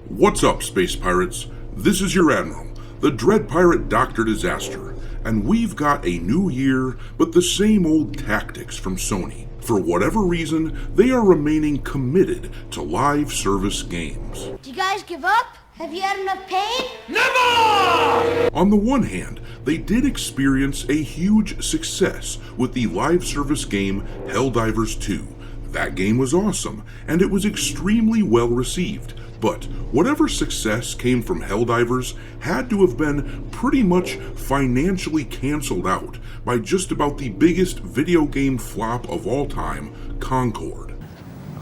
What's up, Space Pirates? This is your Admiral, the Dread Pirate Dr. Disaster, and we've got a new year, but the same old tactics from Sony. For whatever reason, they are remaining committed to live service games. Do you guys give up? Have you had enough pain? Never! On the one hand, they did experience a huge success with the live service game Helldivers 2. That game was awesome, and it was extremely well received. But whatever success came from Helldivers had to have been pretty much financially canceled out by just about the biggest video game flop of all time, Concord.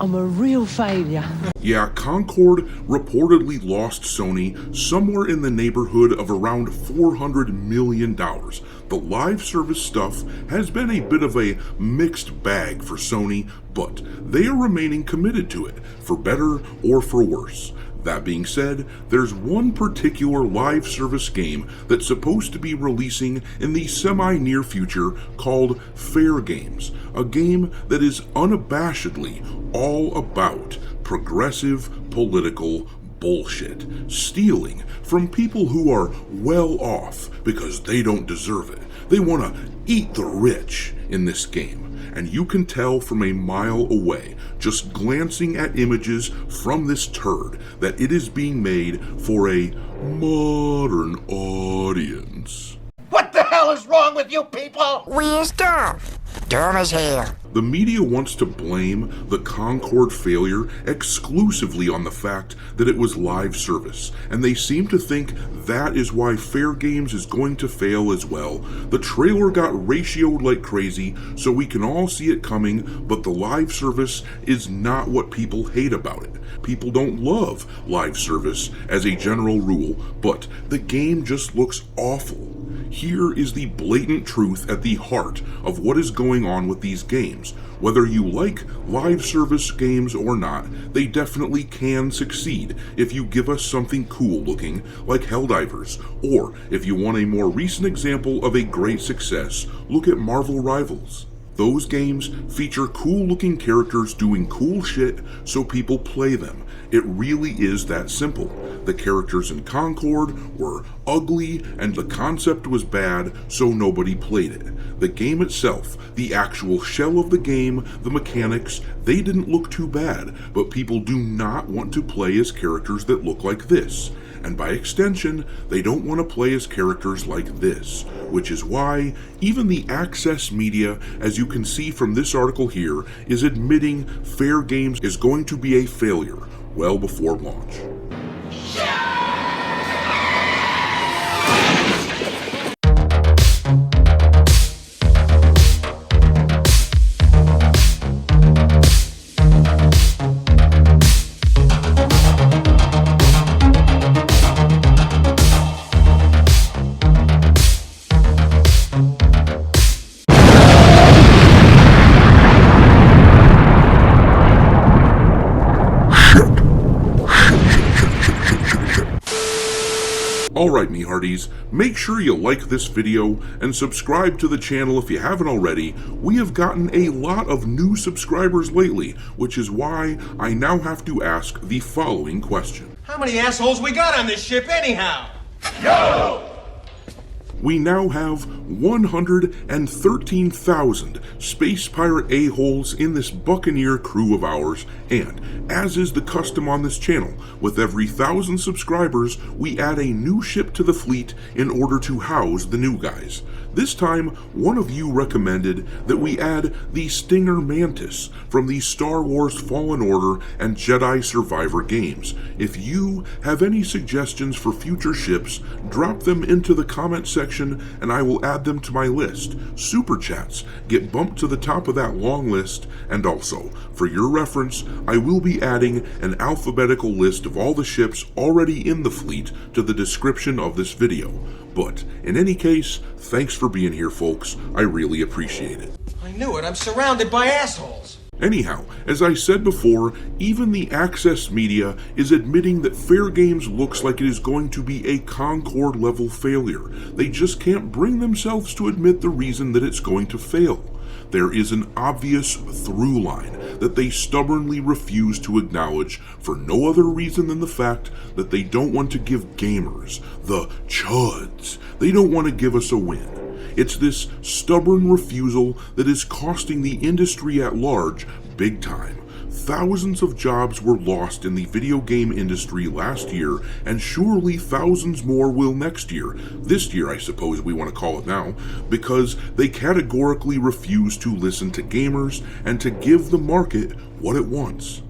I'm a real failure. Yeah, Concord reportedly lost Sony somewhere in the neighborhood of around $400 million. The live service stuff has been a bit of a mixed bag for Sony, but they are remaining committed to it, for better or for worse. That being said, there's one particular live service game that's supposed to be releasing in the semi-near future called Fairgame, a game that is unabashedly all about progressive political bullshit, stealing from people who are well off because they don't deserve it. They want to eat the rich in this game, and you can tell from a mile away, just glancing at images from this turd, that it is being made for a modern audience. What the hell is wrong with you people? We is dumb. Dumb as hell. The media wants to blame the Concord failure exclusively on the fact that it was live service, and they seem to think that is why Fairgame is going to fail as well. The trailer got ratioed like crazy, so we can all see it coming, but the live service is not what people hate about it. People don't love live service as a general rule, but the game just looks awful. Here is the blatant truth at the heart of what is going on with these games. Whether you like live service games or not, they definitely can succeed if you give us something cool looking like Helldivers, or if you want a more recent example of a great success, look at Marvel Rivals. Those games feature cool looking characters doing cool shit so people play them. It really is that simple. The characters in Concord were ugly and the concept was bad, so nobody played it. The game itself, the actual shell of the game, the mechanics, they didn't look too bad, but people do not want to play as characters that look like this. And by extension, they don't want to play as characters like this, which is why even the access media, as you can see from this article here, is admitting Fairgame is going to be a failure well before launch. Alright, me hearties, make sure you like this video and subscribe to the channel if you haven't already. We have gotten a lot of new subscribers lately, which is why I now have to ask the following question. How many assholes we got on this ship anyhow? Yo! We now have 113,000 space pirate a-holes in this buccaneer crew of ours, and as is the custom on this channel, with every 1,000 subscribers, we add a new ship to the fleet in order to house the new guys. This time, one of you recommended that we add the Stinger Mantis from the Star Wars Fallen Order and Jedi Survivor games. If you have any suggestions for future ships, drop them into the comment section and I will add them to my list. Super chats get bumped to the top of that long list, and also, for your reference, I will be adding an alphabetical list of all the ships already in the fleet to the description of this video. But in any case, thanks for being here, folks. I really appreciate it. I knew it. I'm surrounded by assholes. Anyhow, as I said before, even the access media is admitting that Fairgame looks like it is going to be a Concord level failure. They just can't bring themselves to admit the reason that it's going to fail. there is an obvious through line that they stubbornly refuse to acknowledge for no other reason than the fact that they don't want to give gamers, the chuds, they don't want to give us a win. It's this stubborn refusal that is costing the industry at large big time. Thousands of jobs were lost in the video game industry last year, and surely thousands more will next year. This year, I suppose we want to call it now, because they categorically refuse to listen to gamers and to give the market what it wants.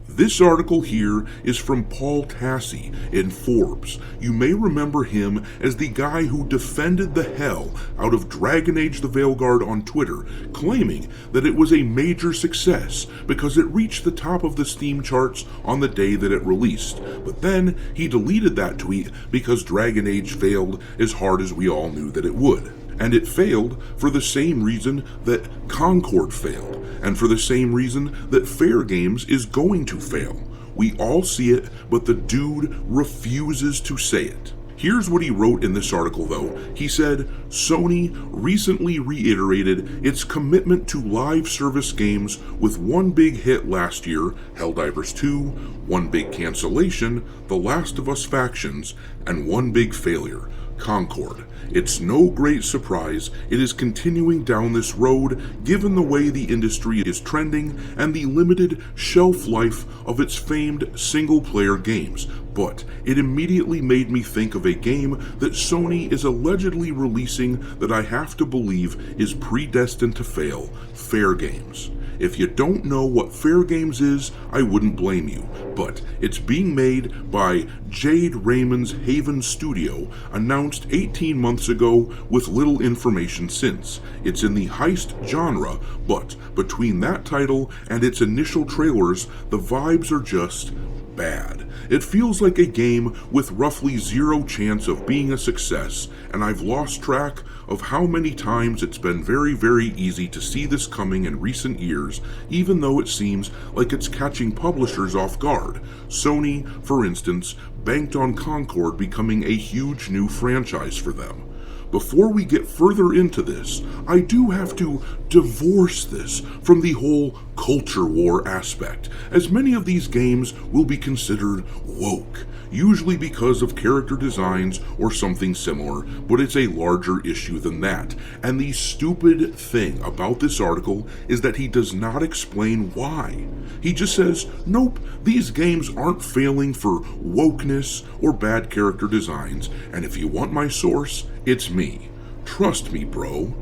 This article here is from Paul Tassi in Forbes. You may remember him as the guy who defended the hell out of Dragon Age the Veilguard on Twitter, claiming that it was a major success because it reached the top of the Steam charts on the day that it released. But then he deleted that tweet because Dragon Age failed as hard as we all knew that it would. And it failed for the same reason that Concord failed, and for the same reason that Fairgame is going to fail. We all see it, but the dude refuses to say it. Here's what he wrote in this article though. He said, Sony recently reiterated its commitment to live service games with one big hit last year, Helldivers 2, one big cancellation, The Last of Us Factions, and one big failure, Concord. It's no great surprise it is continuing down this road given the way the industry is trending and the limited shelf life of its famed single-player games, but it immediately made me think of a game that Sony is allegedly releasing that I have to believe is predestined to fail, Fairgame. If you don't know what Fairgame is, I wouldn't blame you, but it's being made by Jade Raymond's Haven Studio, announced 18 months ago with little information since. It's in the heist genre, but between that title and its initial trailers, the vibes are just bad. It feels like a game with roughly zero chance of being a success, and I've lost track of how many times it's been very, very easy to see this coming in recent years, even though it seems like it's catching publishers off guard. Sony, for instance, banked on Concord becoming a huge new franchise for them. Before we get further into this, I do have to divorce this from the whole culture war aspect, as many of these games will be considered woke, usually because of character designs or something similar, but it's a larger issue than that. And the stupid thing about this article is that he does not explain why. He just says, nope, these games aren't failing for wokeness or bad character designs, and if you want my source, it's me. Trust me, bro.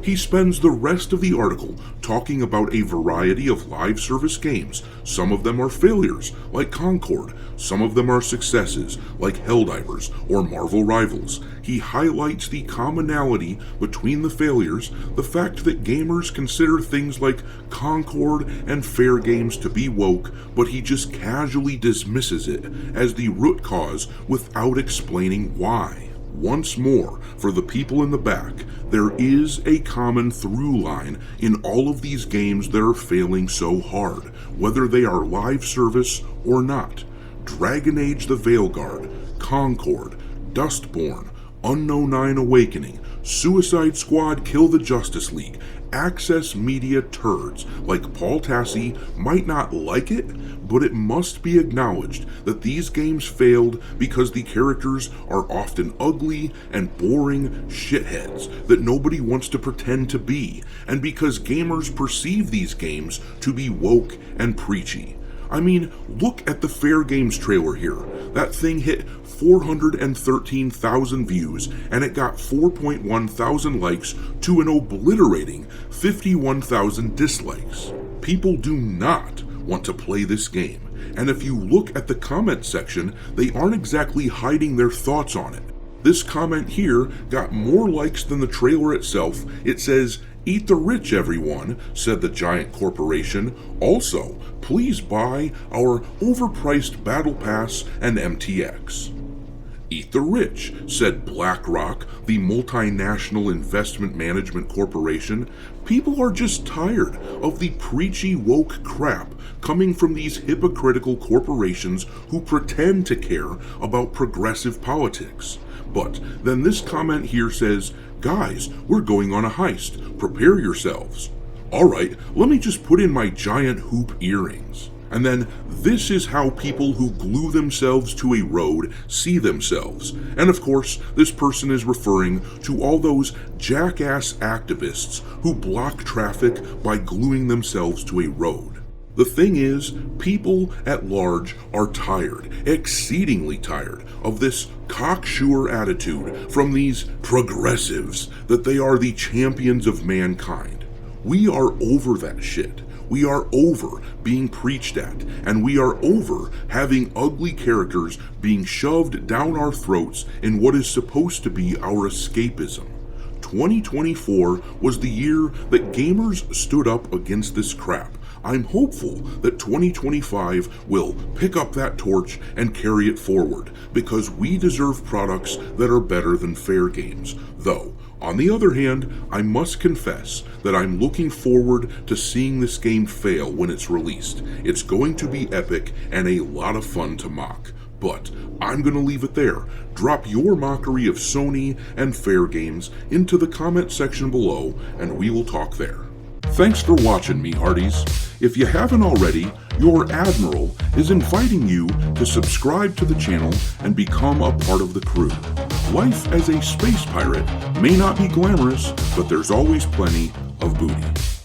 He spends the rest of the article talking about a variety of live service games. Some of them are failures, like Concord. Some of them are successes, like Helldivers or Marvel Rivals. He highlights the commonality between the failures, the fact that gamers consider things like Concord and Fairgame to be woke, but he just casually dismisses it as the root cause without explaining why. Once more, for the people in the back, there is a common through line in all of these games that are failing so hard, whether they are live service or not. Dragon Age the Veilguard, Concord, Dustborn, Unknown 9 Awakening, Suicide Squad Kill the Justice League, Access Media turds like Paul Tassi might not like it, but it must be acknowledged that these games failed because the characters are often ugly and boring shitheads that nobody wants to pretend to be, and because gamers perceive these games to be woke and preachy. I mean, look at the Fairgame trailer here. That thing hit 413,000 views, and it got 4.1 thousand likes to an obliterating 51,000 dislikes. People do not want to play this game, and if you look at the comment section, they aren't exactly hiding their thoughts on it. This comment here got more likes than the trailer itself. It says, "Eat the rich, everyone," said the giant corporation. "Also, please buy our overpriced Battle Pass and MTX." "Eat the rich," said BlackRock, the multinational investment management corporation. "People are just tired of the preachy woke crap coming from these hypocritical corporations who pretend to care about progressive politics." But then this comment here says, "Guys, we're going on a heist. Prepare yourselves." Alright, let me just put in my giant hoop earrings. And then this is how people who glue themselves to a road see themselves. And of course, this person is referring to all those jackass activists who block traffic by gluing themselves to a road. The thing is, people at large are tired, exceedingly tired, of this cocksure attitude from these progressives that they are the champions of mankind. We are over that shit. We are over being preached at, and we are over having ugly characters being shoved down our throats in what is supposed to be our escapism. 2024 was the year that gamers stood up against this crap. I'm hopeful that 2025 will pick up that torch and carry it forward, because we deserve products that are better than Fairgames. Though, on the other hand, I must confess that I'm looking forward to seeing this game fail when it's released. It's going to be epic and a lot of fun to mock. But I'm going to leave it there. Drop your mockery of Sony and Fairgames into the comment section below, and we will talk there. Thanks for watching me, hearties. If you haven't already, your Admiral is inviting you to subscribe to the channel and become a part of the crew. Life as a space pirate may not be glamorous, but there's always plenty of booty.